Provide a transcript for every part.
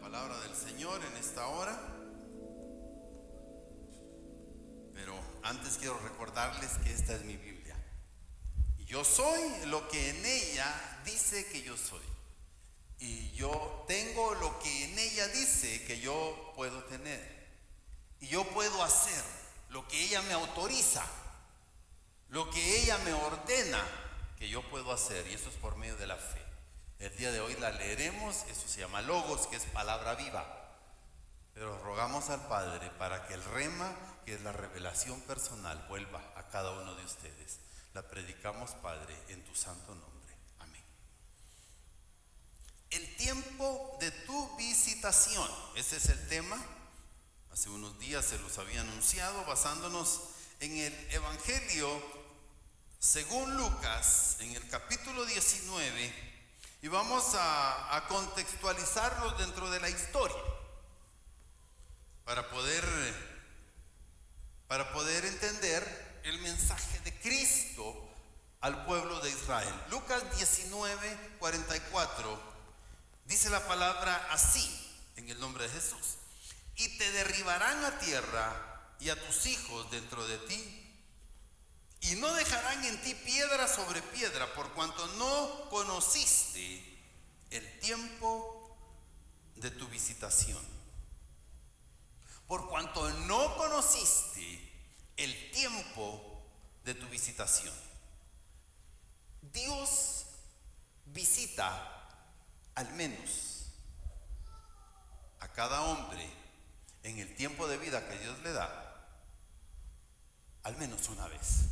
palabra del Señor en esta hora. Pero antes quiero recordarles que esta es mi Biblia. Y yo soy lo que en ella dice que yo soy. Y yo tengo lo que en ella dice que yo puedo tener. Y yo puedo hacer lo que ella me autoriza, lo que ella me ordena que yo puedo hacer. Y eso es por medio de la fe. El día de hoy la leeremos, eso se llama Logos, que es palabra viva. Pero rogamos al Padre para que el rema, que es la revelación personal, vuelva a cada uno de ustedes. La predicamos, Padre, en tu santo nombre. Amén. El tiempo de tu visitación, ese es el tema. Hace unos días se los había anunciado, basándonos en el Evangelio según Lucas, en el capítulo 19. Y vamos a contextualizarlos dentro de la historia para poder entender el mensaje de Cristo al pueblo de Israel. Lucas 19:44 dice la palabra así, en el nombre de Jesús: y te derribarán a tierra y a tus hijos dentro de ti, y no dejarán en ti piedra sobre piedra, por cuanto no conociste el tiempo de tu visitación. Por cuanto no conociste el tiempo de tu visitación. Dios visita al menos a cada hombre en el tiempo de vida que Dios le da, al menos una vez.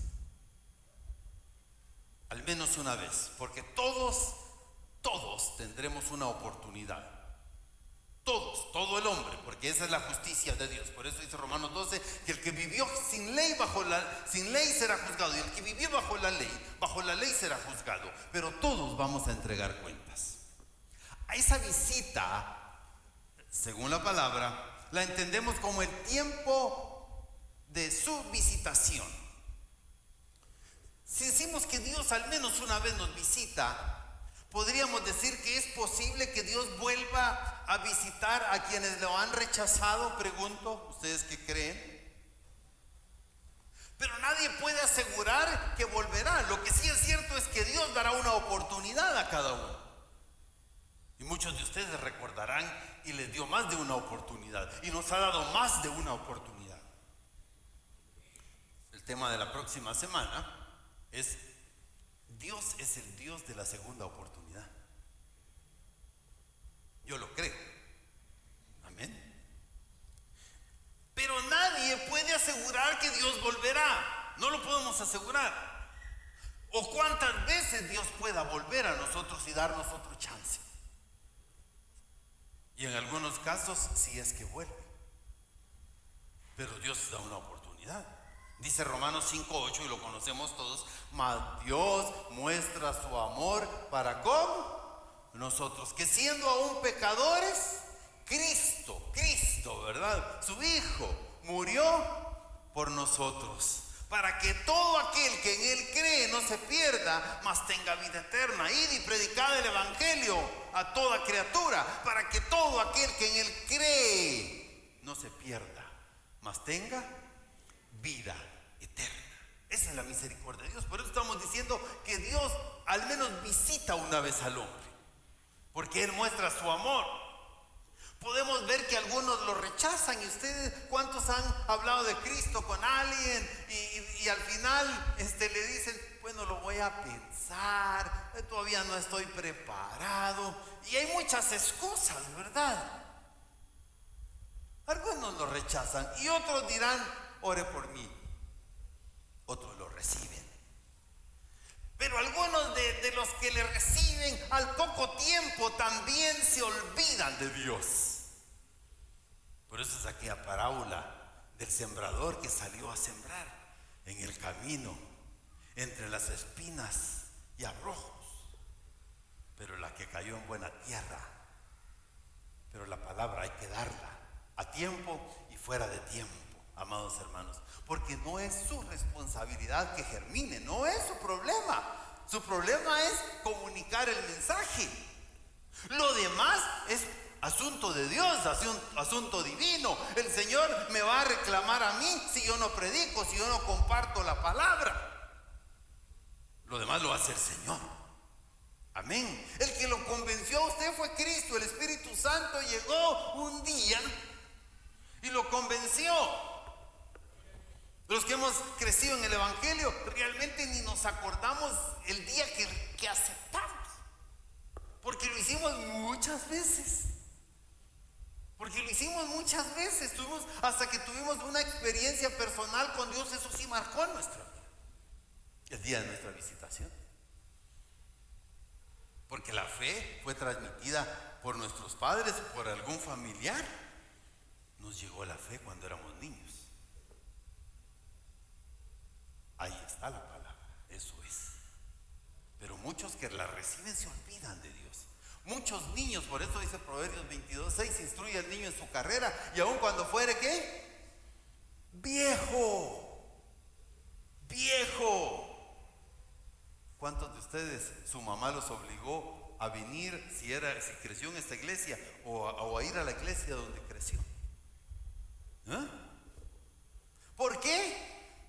Al menos una vez, porque todos tendremos una oportunidad. Todo el hombre, porque esa es la justicia de Dios. Por eso dice Romanos 12, que el que vivió sin ley será juzgado, y el que vivió bajo la ley será juzgado. Pero todos vamos a entregar cuentas. A esa visita, según la palabra, la entendemos como el tiempo de su visitación. Si decimos que Dios al menos una vez nos visita, podríamos decir que es posible que Dios vuelva a visitar a quienes lo han rechazado. Pregunto, ¿ustedes qué creen? Pero nadie puede asegurar que volverá. Lo que sí es cierto es que Dios dará una oportunidad a cada uno. Y muchos de ustedes recordarán y les dio más de una oportunidad. Y nos ha dado más de una oportunidad. El tema de la próxima semana es: Dios es el Dios de la segunda oportunidad. Yo lo creo. Amén. Pero nadie puede asegurar que Dios volverá. No lo podemos asegurar. O cuántas veces Dios pueda volver a nosotros y darnos otro chance. Y en algunos casos, si es que vuelve. Pero Dios da una oportunidad. Dice Romanos 5:8, y lo conocemos todos: mas Dios muestra su amor para con nosotros, que siendo aún pecadores, Cristo, ¿verdad? Su Hijo murió por nosotros, para que todo aquel que en Él cree no se pierda, mas tenga vida eterna. Id y predicad el Evangelio a toda criatura, para que todo aquel que en Él cree no se pierda, mas tenga vida eterna. Esa es la misericordia de Dios. Por eso estamos diciendo que Dios al menos visita una vez al hombre, porque Él muestra su amor. Podemos ver que algunos lo rechazan. Y ustedes, ¿cuántos han hablado de Cristo con alguien y al final le dicen: bueno, lo voy a pensar, todavía no estoy preparado? Y hay muchas excusas, ¿verdad? Algunos lo rechazan y otros dirán: ore por mí. Otros lo reciben. Pero algunos de los que le reciben, al poco tiempo también se olvidan de Dios. Por eso es aquella parábola del sembrador que salió a sembrar en el camino, entre las espinas y abrojos. Pero la que cayó en buena tierra. Pero la palabra hay que darla a tiempo y fuera de tiempo, amados hermanos, porque no es su responsabilidad que germine, no es su problema. Su problema es comunicar el mensaje. Lo demás es asunto de Dios. es asunto divino. El Señor me va a reclamar a mí si yo no predico, si yo no comparto la palabra. Lo demás lo hace el Señor. Amén. El que lo convenció a usted fue Cristo. El Espíritu Santo llegó un día y lo convenció. Los que hemos crecido en el Evangelio realmente ni nos acordamos el día que aceptamos, porque lo hicimos muchas veces. Tuvimos, hasta que tuvimos una experiencia personal con Dios. Eso sí marcó nuestra vida, el día de nuestra visitación. Porque la fe fue transmitida por nuestros padres o por algún familiar. Nos llegó la fe cuando éramos niños. Ahí está la palabra, eso es. Pero muchos que la reciben se olvidan de Dios. Muchos niños, por eso dice Proverbios 22:6, instruye al niño en su carrera, y aun cuando fuere, ¿qué? Viejo. ¿Cuántos de ustedes su mamá los obligó a venir, si creció en esta iglesia, o a ir a la iglesia donde creció? ¿Eh? ¿Por qué?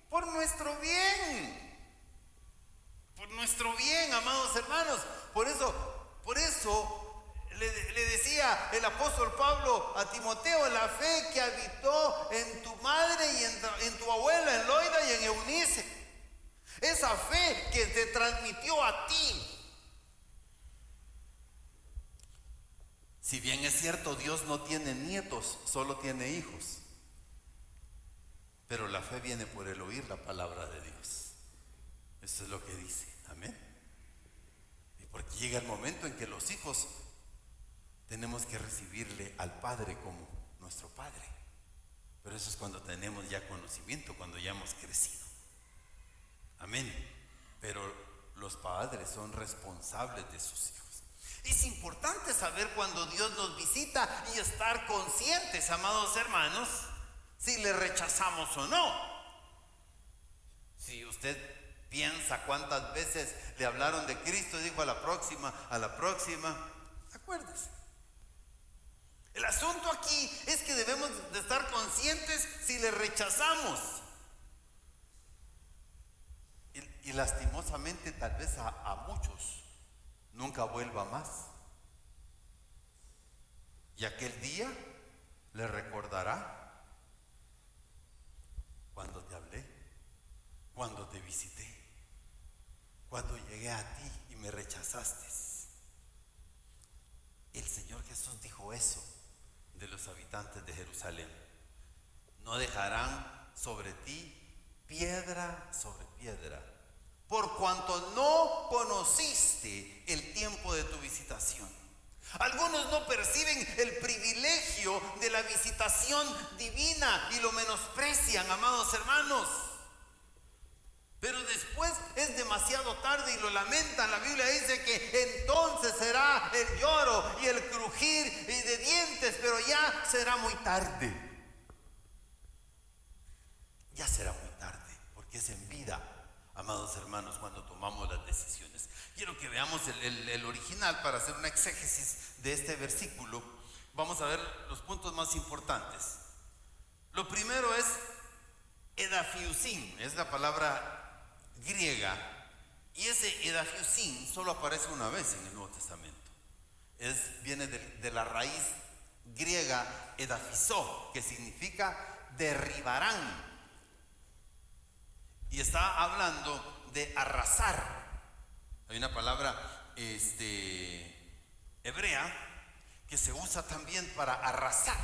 Por nuestro bien, amados hermanos. Por eso le decía el apóstol Pablo a Timoteo: la fe que habitó en tu madre y en tu abuela, en Loida y en Eunice, esa fe que te transmitió a ti. Si bien es cierto, Dios no tiene nietos, solo tiene hijos. Pero la fe viene por el oír la palabra de Dios. Eso es lo que dice. Amén. Y porque llega el momento en que los hijos tenemos que recibirle al Padre como nuestro Padre. Pero eso es cuando tenemos ya conocimiento, cuando ya hemos crecido. Amén. Pero los padres son responsables de sus hijos. Es importante saber cuando Dios nos visita y estar conscientes, amados hermanos, si le rechazamos o no. Si usted piensa cuántas veces le hablaron de Cristo y dijo a la próxima, acuérdese. El asunto aquí es que debemos de estar conscientes si le rechazamos. Y lastimosamente tal vez a muchos nunca vuelva más. Y aquel día le recordará: cuando te hablé, cuando te visité, cuando llegué a ti y me rechazaste. El Señor Jesús dijo eso de los habitantes de Jerusalén: no dejarán sobre ti piedra sobre piedra, por cuanto no conociste el tiempo de tu visitación. Algunos no perciben el privilegio de la visitación divina y lo menosprecian, amados hermanos. Pero después es demasiado tarde y lo lamentan. La Biblia dice que entonces será el lloro y el crujir y de dientes, pero ya será muy tarde. Ya será muy tarde, porque es en vida, amados hermanos, cuando tomamos las decisiones. Quiero que veamos el original para hacer una exégesis de este versículo. Vamos a ver los puntos más importantes. Lo primero es edafiusin, es la palabra griega, y ese edafiusin solo aparece una vez en el Nuevo Testamento. Viene de la raíz griega edafisó, que significa derribarán, y está hablando de arrasar. Hay una palabra hebrea que se usa también para arrasar,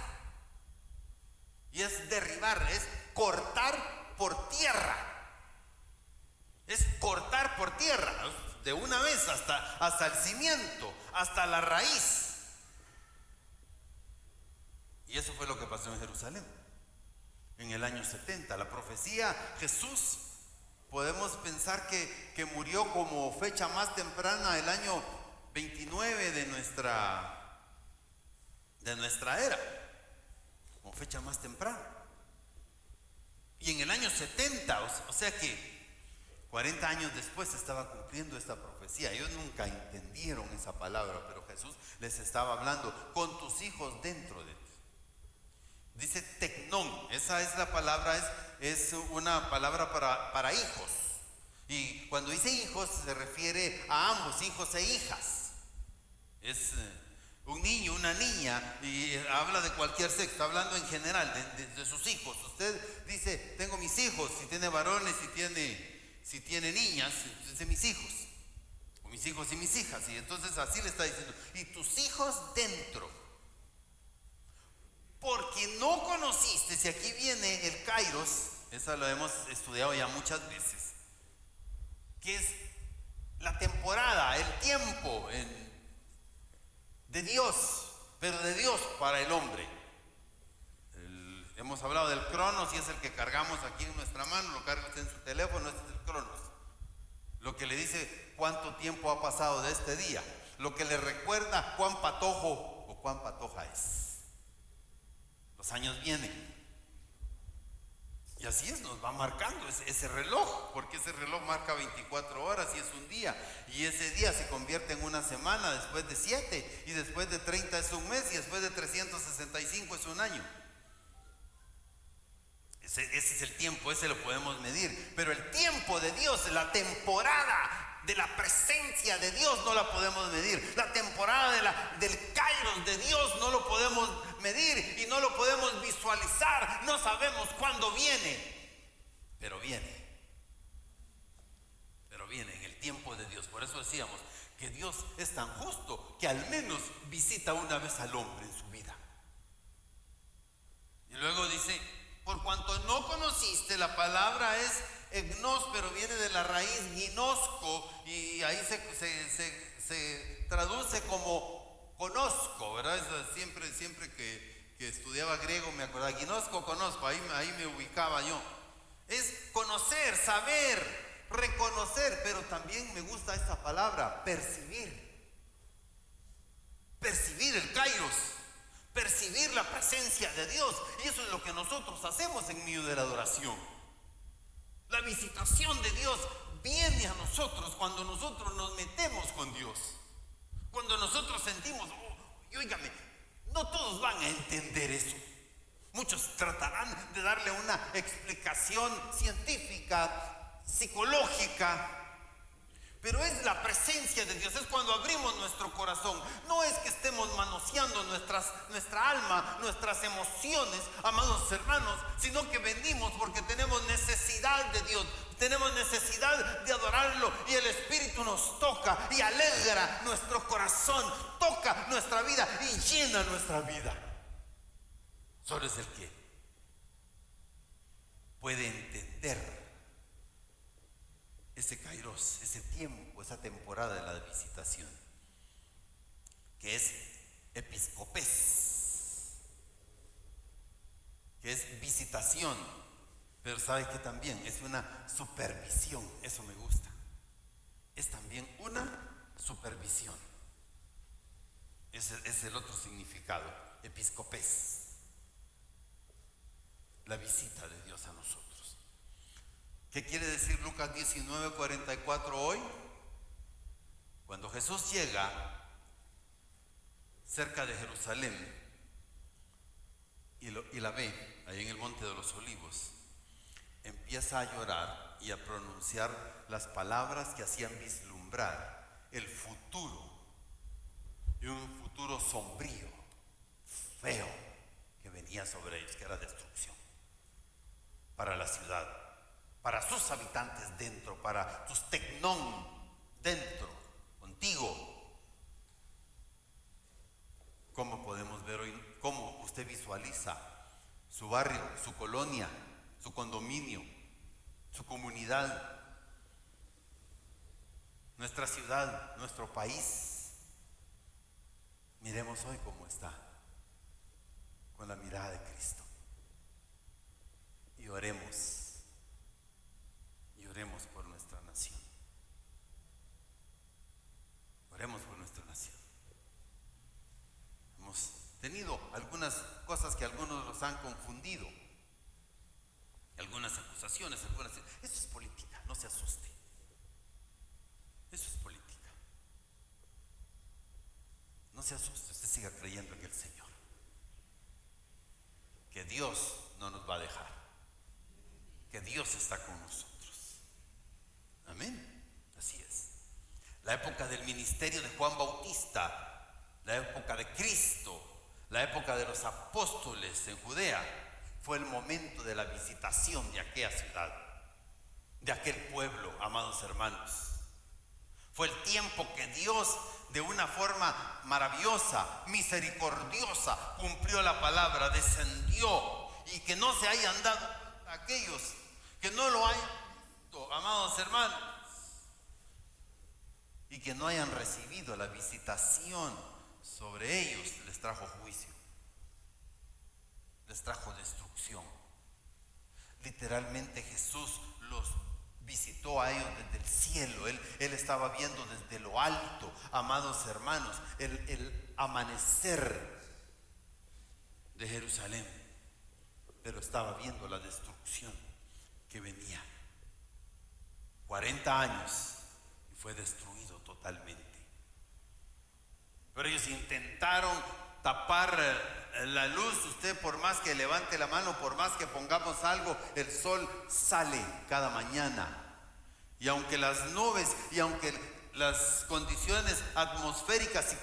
y es derribar, es cortar por tierra. Es cortar por tierra, de una vez hasta el cimiento, hasta la raíz. Y eso fue lo que pasó en Jerusalén en el año 70. La profecía, Jesús, podemos pensar que murió como fecha más temprana, el año 29 de nuestra era, como fecha más temprana. Y en el año 70, o sea que 40 años después se estaba cumpliendo esta profecía. Ellos nunca entendieron esa palabra, pero Jesús les estaba hablando: con tus hijos dentro de ti. Dice tecnón, esa es la palabra, es una palabra para hijos. Y cuando dice hijos se refiere a ambos, hijos e hijas. Es un niño, una niña, y habla de cualquier sexo, está hablando en general de sus hijos. Usted dice, tengo mis hijos, si tiene varones, si tiene niñas, dice mis hijos, o mis hijos y mis hijas. Y entonces así le está diciendo, y tus hijos dentro. Porque no conociste, si aquí viene el kairos, eso lo hemos estudiado ya muchas veces, que es la temporada, el tiempo de Dios, pero de Dios para el hombre. Hemos hablado del cronos y es el que cargamos aquí en nuestra mano, lo carga usted en su teléfono, este es el cronos. Lo que le dice cuánto tiempo ha pasado de este día, lo que le recuerda cuán patojo o cuán patoja es. Los años vienen. Y así es, nos va marcando ese reloj, porque ese reloj marca 24 horas y es un día. Y ese día se convierte en una semana, después de 7, y después de 30 es un mes, y después de 365 es un año. Ese es el tiempo, ese lo podemos medir. Pero el tiempo de Dios, la temporada de la presencia de Dios no la podemos medir. La temporada del kairos de Dios no lo podemos medir y no lo podemos visualizar. No sabemos cuándo viene, pero viene. Pero viene en el tiempo de Dios. Por eso decíamos que Dios es tan justo que al menos visita una vez al hombre en su vida. Y luego dice, por cuanto no conociste, la palabra es egnos, pero viene de la raíz ginosco, y ahí se traduce como conozco, ¿verdad? Siempre que estudiaba griego me acordaba, ginosco, conozco, ahí me ubicaba yo. Es conocer, saber, reconocer, pero también me gusta esta palabra, percibir. Percibir el kairos, percibir la presencia de Dios. Y eso es lo que nosotros hacemos en medio de la adoración. La visitación de Dios viene a nosotros cuando nosotros nos metemos con Dios. Cuando nosotros sentimos, y óigame, no todos van a entender eso. Muchos tratarán de darle una explicación científica, psicológica, pero es la presencia de Dios, es cuando abrimos nuestro corazón. No es que estemos manoseando nuestra alma, nuestras emociones, amados hermanos, sino que venimos porque tenemos necesidad de Dios, tenemos necesidad de adorarlo, y el Espíritu nos toca y alegra nuestro corazón, toca nuestra vida y llena nuestra vida. Solo es el que puede entender ese kairos, ese tiempo, esa temporada de la visitación, que es episcopés, que es visitación, pero sabe que también es una supervisión. Eso me gusta, es también una supervisión. Ese es el otro significado, episcopés, la visita de Dios a nosotros. ¿Qué quiere decir Lucas 19:44 hoy? Cuando Jesús llega cerca de Jerusalén y la ve ahí en el Monte de los Olivos, empieza a llorar y a pronunciar las palabras que hacían vislumbrar el futuro, y un futuro sombrío, feo, que venía sobre ellos, que era destrucción para la ciudad, para sus habitantes dentro, para tus tecnón dentro, contigo. ¿Cómo podemos ver hoy, cómo usted visualiza su barrio, su colonia, su condominio, su comunidad, nuestra ciudad, nuestro país? Miremos hoy cómo está, con la mirada de Cristo, y oremos. Oremos por nuestra nación. Oremos por nuestra nación. Hemos tenido algunas cosas que algunos los han confundido, algunas acusaciones, eso es política, no se asuste. Eso es política. No se asuste, usted siga creyendo en el Señor, que Dios no nos va a dejar, que Dios está con nosotros. Amén. Así es. La época del ministerio de Juan Bautista, la época de Cristo, la época de los apóstoles en Judea, fue el momento de la visitación de aquella ciudad, de aquel pueblo, amados hermanos. Fue el tiempo que Dios, de una forma maravillosa, misericordiosa, cumplió la palabra, descendió, y que no se hayan dado aquellos que no lo hayan visto, amados hermanos, y que no hayan recibido la visitación sobre ellos, les trajo juicio, les trajo destrucción. Literalmente Jesús los visitó a ellos desde el cielo. Él estaba viendo desde lo alto, amados hermanos, el amanecer de Jerusalén, pero estaba viendo la destrucción que venía. 40 años y fue destruido totalmente. Pero ellos intentaron tapar la luz. Usted, por más que levante la mano, por más que pongamos algo, el sol sale cada mañana. Y aunque las nubes y aunque las condiciones atmosféricas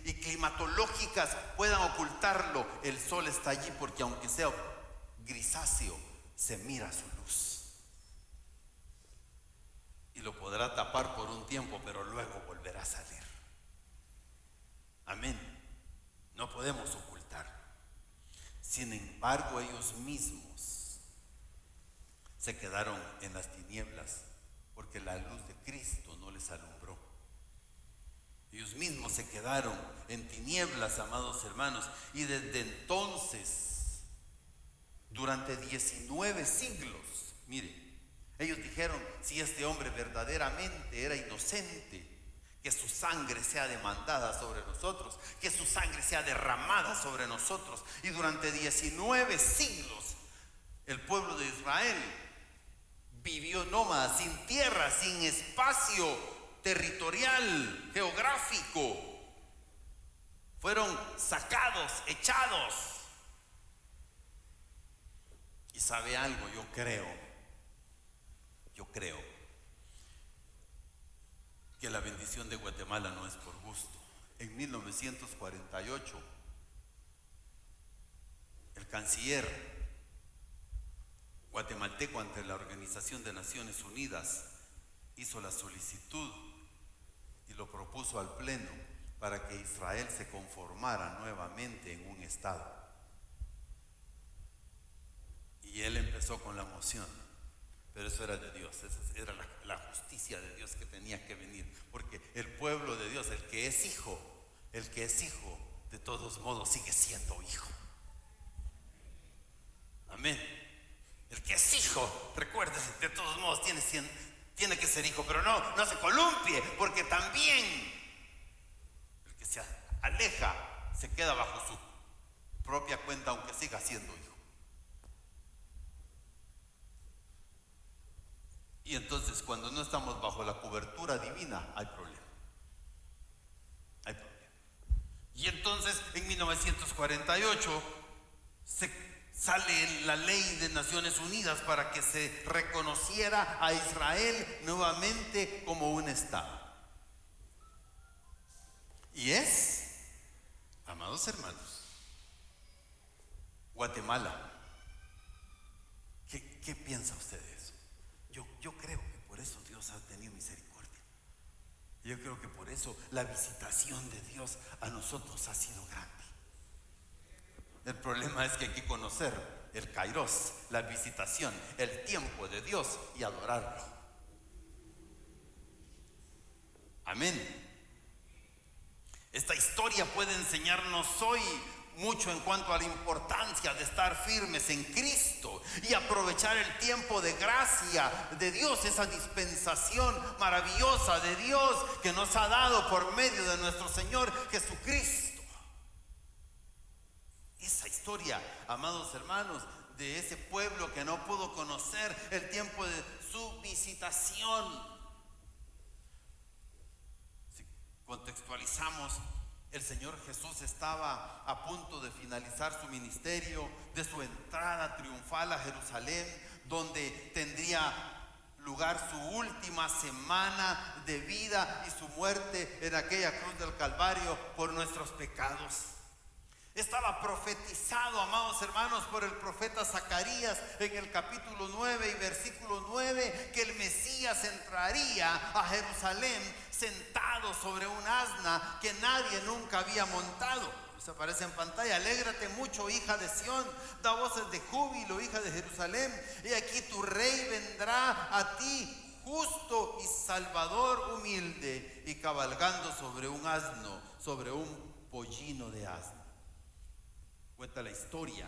y climatológicas puedan ocultarlo, el sol está allí, porque aunque sea grisáceo, se mira su luz. Y lo podrá tapar por un tiempo, pero luego volverá a salir. Amén. No podemos ocultar. Sin embargo, ellos mismos se quedaron en las tinieblas, porque la luz de Cristo no les alumbró. Ellos mismos se quedaron en tinieblas, amados hermanos, y desde entonces, durante 19 siglos, mire, ellos dijeron: si este hombre verdaderamente era inocente, que su sangre sea demandada sobre nosotros, que su sangre sea derramada sobre nosotros. Y durante 19 siglos el pueblo de Israel vivió nómada, sin tierra, sin espacio territorial, geográfico. Fueron sacados, echados. Y sabe algo, yo creo que la bendición de Guatemala no es por gusto. En 1948, el canciller guatemalteco ante la Organización de Naciones Unidas hizo la solicitud y lo propuso al Pleno para que Israel se conformara nuevamente en un Estado. Y él empezó con la moción, pero eso era de Dios, esa era la justicia de Dios que tenía que venir, porque el pueblo de Dios, el que es hijo, de todos modos sigue siendo hijo. Amén. El que es hijo, recuérdese, de todos modos tiene que ser hijo, pero no se columpie, porque también el que se aleja se queda bajo su propia cuenta, aunque siga siendo hijo. Y entonces, cuando no estamos bajo la cobertura divina, hay problema. Y entonces, en 1948, sale la ley de Naciones Unidas para que se reconociera a Israel nuevamente como un Estado. Y es, amados hermanos, Guatemala. ¿Qué piensa usted de eso? Yo creo que por eso Dios ha tenido misericordia. Yo creo que por eso la visitación de Dios a nosotros ha sido grande. El problema es que hay que conocer el kairos, la visitación, el tiempo de Dios, y adorarlo. Amén. Esta historia puede enseñarnos hoy mucho en cuanto a la importancia de estar firmes en Cristo y aprovechar el tiempo de gracia de Dios, esa dispensación maravillosa de Dios que nos ha dado por medio de nuestro Señor Jesucristo. Esa historia, amados hermanos, de ese pueblo que no pudo conocer el tiempo de su visitación. Si contextualizamos El Señor Jesús estaba a punto de finalizar su ministerio, de su entrada triunfal a Jerusalén, donde tendría lugar su última semana de vida y su muerte en aquella cruz del Calvario por nuestros pecados. Estaba profetizado, amados hermanos, por el profeta Zacarías en el capítulo 9 y versículo 9, que el Mesías entraría a Jerusalén sentado sobre un asna que nadie nunca había montado. Se aparece en pantalla: alégrate mucho, hija de Sión, da voces de júbilo, hija de Jerusalén. Y aquí tu rey vendrá a ti, justo y salvador, humilde, y cabalgando sobre un asno, sobre un pollino de asno. Cuenta la historia,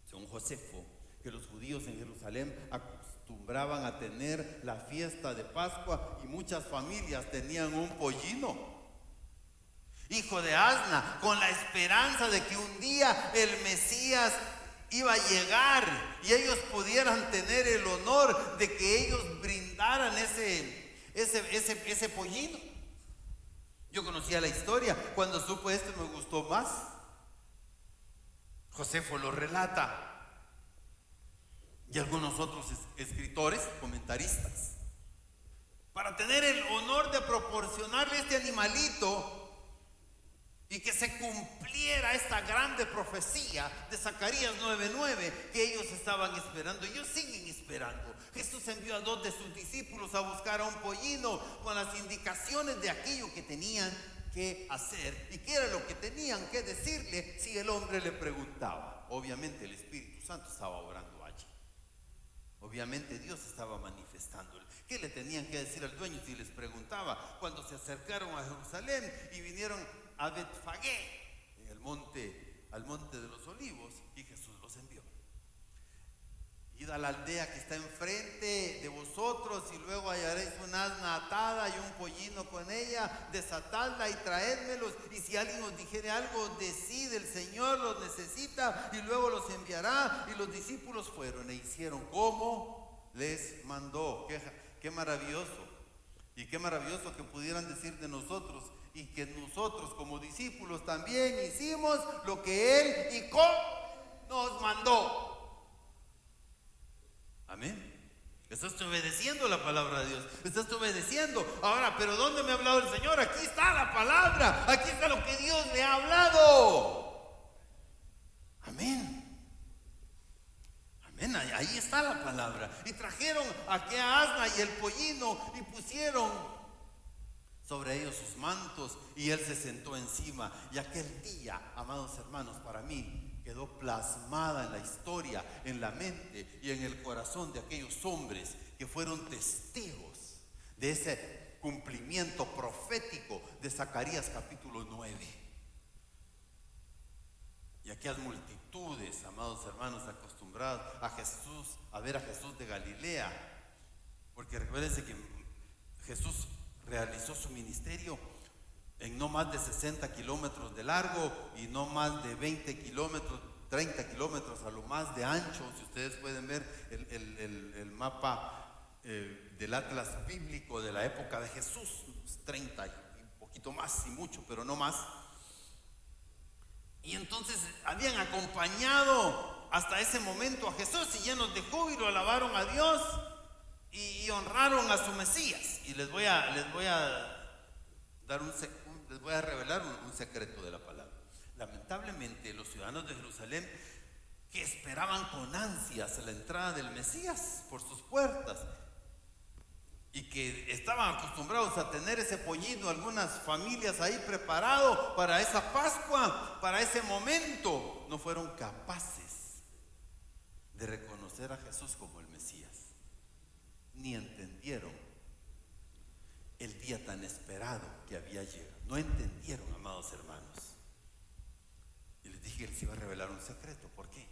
según Josefo, que los judíos en Jerusalén acostumbraban a tener la fiesta de Pascua y muchas familias tenían un pollino, hijo de asna, con la esperanza de que un día el Mesías iba a llegar y ellos pudieran tener el honor de que ellos brindaran ese pollino. Yo conocía la historia, cuando supe esto me gustó más. Josefo lo relata, y algunos otros escritores, comentaristas, para tener el honor de proporcionarle este animalito y que se cumpliera esta grande profecía de Zacarías 9:9 que ellos estaban esperando. Ellos siguen esperando. Jesús envió a 2 de sus discípulos a buscar a un pollino con las indicaciones de aquello que tenían que hacer y qué era lo que tenían que decirle si el hombre le preguntaba. Obviamente el Espíritu Santo estaba obrando allí. Obviamente Dios estaba manifestándole. ¿Qué le tenían que decir al dueño si les preguntaba? Cuando se acercaron a Jerusalén y vinieron a Betfagé, en el monte, al monte de los olivos, y Jesús los envió. Id a la aldea que está enfrente de vosotros, y luego hallaréis una asna atada y un pollino con ella, desatadla y traédmelos. Y si alguien os dijere algo, decid: el Señor los necesita, y luego los enviará. Y los discípulos fueron e hicieron como les mandó. Qué maravilloso. Y qué maravilloso que pudieran decir de nosotros, y que nosotros como discípulos también hicimos lo que Él y cómo nos mandó. Amén. Estás obedeciendo la palabra de Dios. Estás obedeciendo. Ahora, ¿pero dónde me ha hablado el Señor? Aquí está la palabra. Aquí está lo que Dios le ha hablado. Amén. Amén. Ahí está la palabra. Y trajeron aquella asna y el pollino y pusieron sobre ellos sus mantos, y Él se sentó encima. Y aquel día, amados hermanos, para mí quedó plasmada en la historia, en la mente y en el corazón de aquellos hombres que fueron testigos de ese cumplimiento profético de Zacarías capítulo 9. Y aquellas multitudes, amados hermanos, acostumbrados a Jesús, a ver a Jesús de Galilea, porque recuérdense que Jesús realizó su ministerio en no más de 60 kilómetros de largo y no más de 20 kilómetros, 30 kilómetros a lo más de ancho. Si ustedes pueden ver el mapa del Atlas bíblico de la época de Jesús, 30 y un poquito más y mucho, pero no más. Y entonces habían acompañado hasta ese momento a Jesús, y llenos de júbilo alabaron a Dios y honraron a su Mesías. Y les voy a revelar un secreto de la palabra. Lamentablemente, los ciudadanos de Jerusalén, que esperaban con ansias la entrada del Mesías por sus puertas, y que estaban acostumbrados a tener ese pollino, algunas familias ahí preparado para esa Pascua, para ese momento, no fueron capaces de reconocer a Jesús como el Mesías, ni entendieron el día tan esperado que había llegado. No entendieron, amados hermanos. Y les dije que les iba a revelar un secreto. ¿Por qué?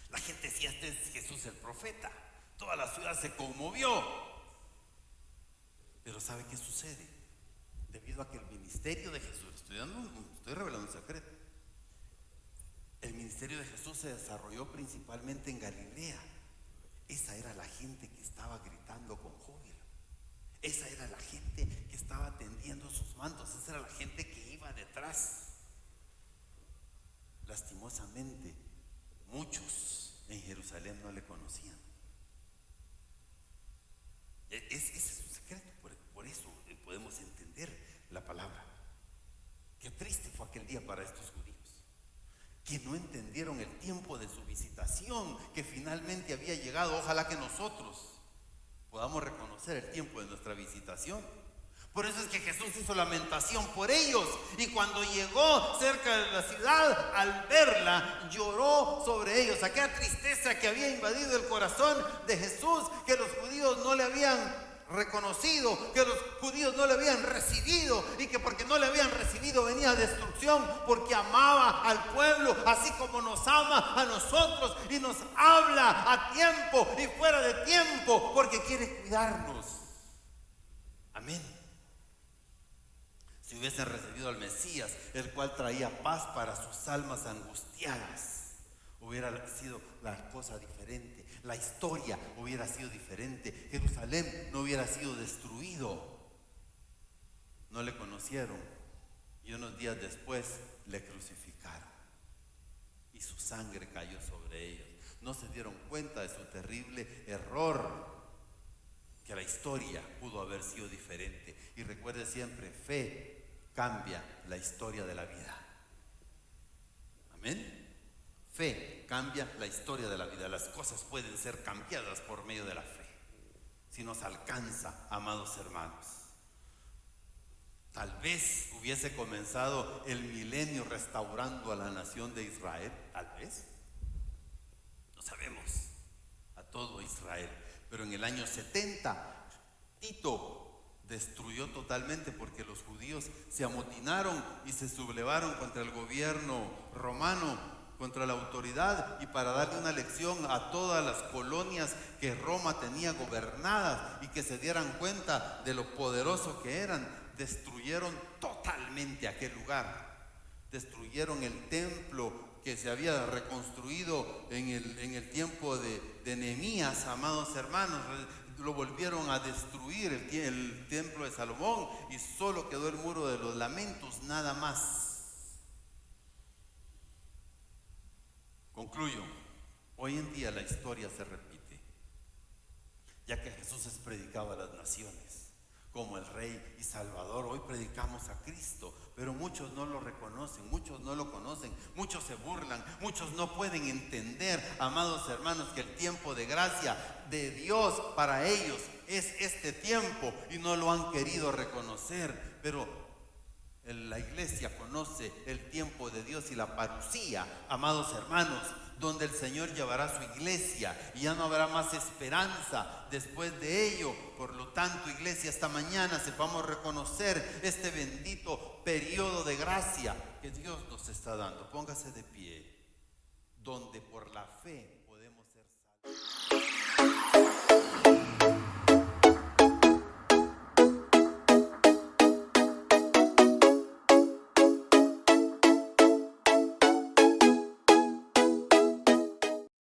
La gente decía: este es Jesús el profeta. Toda la ciudad se conmovió. Pero ¿sabe qué sucede? Debido a que el ministerio de Jesús, estoy revelando un secreto. El ministerio de Jesús se desarrolló principalmente en Galilea. Esa era la gente que estaba gritando con júbilo. Esa era la gente que estaba estaba tendiendo sus mantos. Esa era la gente que iba detrás. Lastimosamente, muchos en Jerusalén no le conocían. Ese es un secreto, por eso podemos entender la palabra. Qué triste fue aquel día para estos judíos, que no entendieron el tiempo de su visitación, que finalmente había llegado. Ojalá que nosotros podamos reconocer el tiempo de nuestra visitación. Por eso es que Jesús hizo lamentación por ellos, y cuando llegó cerca de la ciudad, al verla, lloró sobre ellos. Aquella tristeza que había invadido el corazón de Jesús, que los judíos no le habían reconocido, que los judíos no le habían recibido, y que porque no le habían recibido venía destrucción, porque amaba al pueblo así como nos ama a nosotros, y nos habla a tiempo y fuera de tiempo, porque quiere cuidarnos. Amén. Si hubiesen recibido al Mesías, el cual traía paz para sus almas angustiadas, hubiera sido la cosa diferente. La historia hubiera sido diferente. Jerusalén no hubiera sido destruido. No le conocieron, y unos días después le crucificaron, y su sangre cayó sobre ellos. No se dieron cuenta de su terrible error, que la historia pudo haber sido diferente. Y recuerde siempre, fe cambia la historia de la vida. Amén. Fe cambia la historia de la vida. Las cosas pueden ser cambiadas por medio de la fe, si nos alcanza, amados hermanos. Tal vez hubiese comenzado el milenio restaurando a la nación de Israel. Tal vez, no sabemos, a todo Israel. Pero en el año 70, Tito destruyó totalmente, porque los judíos se amotinaron y se sublevaron contra el gobierno romano, contra la autoridad, y para darle una lección a todas las colonias que Roma tenía gobernadas, y que se dieran cuenta de lo poderoso que eran, destruyeron totalmente aquel lugar. Destruyeron el templo que se había reconstruido en el tiempo de Nehemías, amados hermanos. Lo volvieron a destruir, el templo de Salomón, y solo quedó el muro de los lamentos, nada más. Concluyo. Hoy en día la historia se repite, ya que Jesús es predicado a las naciones como el Rey y Salvador. Hoy predicamos a Cristo, pero muchos no lo reconocen, muchos no lo conocen, muchos se burlan, muchos no pueden entender, amados hermanos, que el tiempo de gracia de Dios para ellos es este tiempo, y no lo han querido reconocer. Pero la iglesia conoce el tiempo de Dios y la parucía, amados hermanos, donde el Señor llevará su iglesia, y ya no habrá más esperanza después de ello. Por lo tanto, iglesia, esta mañana sepamos reconocer este bendito periodo de gracia que Dios nos está dando. Póngase de pie, donde por la fe podemos ser salvos.